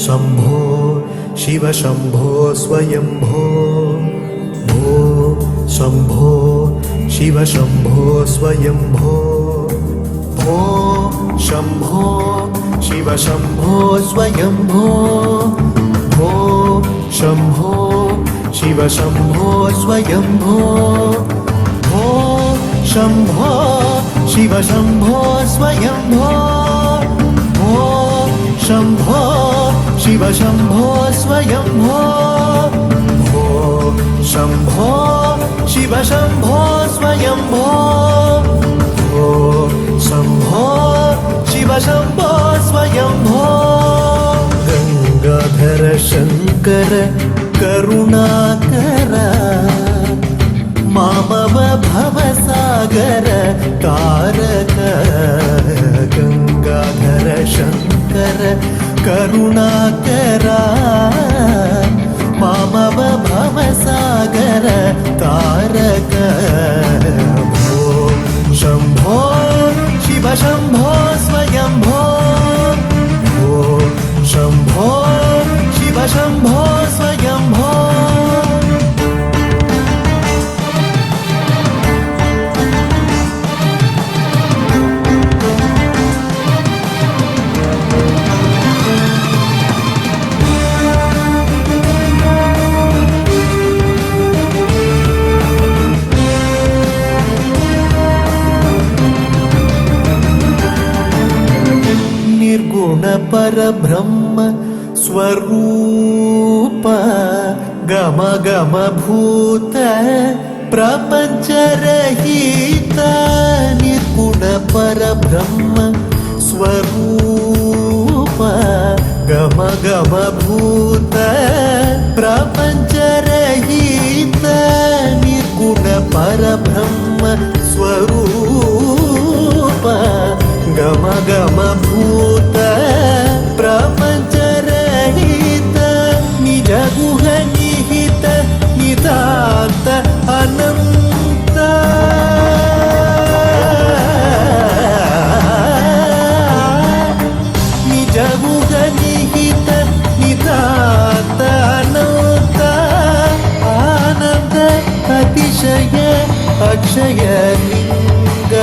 शम्भो शिव शम्भो स्वयम्भो भो शम्भो शिव शम्भो स्वयम्भो भो शम्भो शिव शम्भो स्वयम्भो भो शम्भो शिव शम्भो स्वयम्भो भो शम्भो शिव शम्भो स्वयम्भो भो शम्भो शिव शम्भो स्वयम्भो भो शम्भो शिव शम्भो स्वयम्भो भो शम्भो शिव शम्भो स्वयम्भो गंगाधर शंकर करुणाकर मामव भवसागर तारक गंगाधर शंकर करुणाकर मामव भवसागर तारक भो शम्भो शिव शम्भो स्वयम्भो भो शम्भो शिव शम्भो स्वयम्भो परब्रह्म स्वरूप गम गम भूत प्रपंच रहित निर्गुण परब्रह्म स्वरूप गम गम भूत प्रपंच रहित निर्गुण परब्रह्म स्वरूप गम गम भूत प्रपंच रहित निज गुह निहित नितांत अनंत निज गुह निहित नितांत अनंत आनंद अतिशय अक्षय लिंग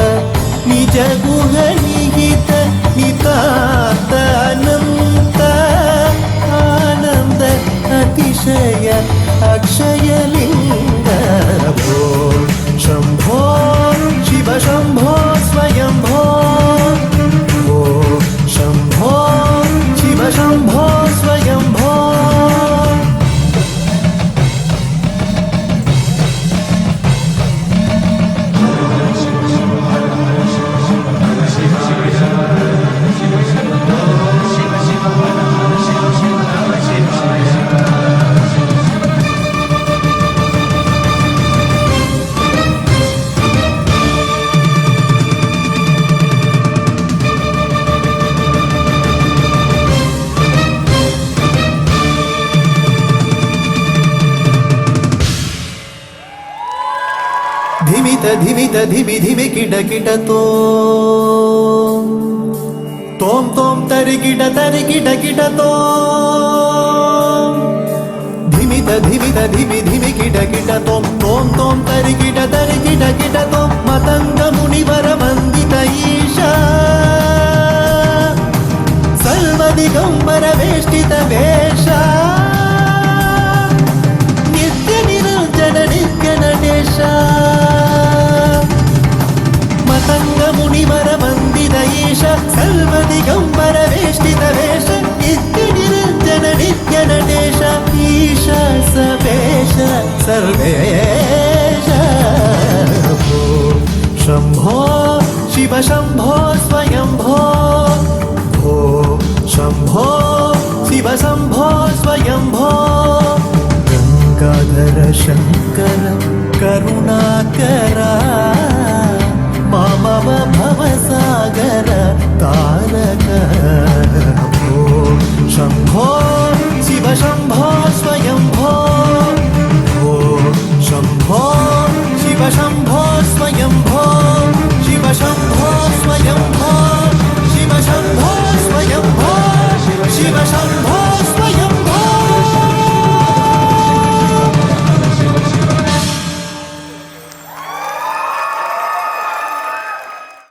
निज गुह निहित नितांत अनंत आनंद अतिशय अक्षय लिंग भो शम्भो शिव शम्भो स्वयम्भो भो शम्भो शिव शम्भो स्वयम्भो धिमित धिमित धिमि धिमि किट किट तोम तोम तरि किट किट धिमित धिमित धिमि धिमि किट किट तोम तोम तरि किट किट मतंग मुनिवर वंदित ईशा सर्वदिगंबर वेष्टित वेशा नित्य निरंजन नित्य नटेश मतंग मुनिवर वंदित ईश सर्वदिगंबर वेष्टित वेश नित्य निरंजन नित्य नटेश ईश सवेश सर्वेश भो शम्भो शिव शम्भो स्वयम्भो भो शम्भो शिव शम्भो स्वयम्भो गंगाधर शंकर करुणाकर मामव भवसागर तारक भो शम्भो शिव शम्भो स्वयम्भो भो शम्भो शिव शम्भो स्वयम्भो शिव शम्भो स्वयम्भो शिव शम्भो स्वयम्भो शिव शम्भो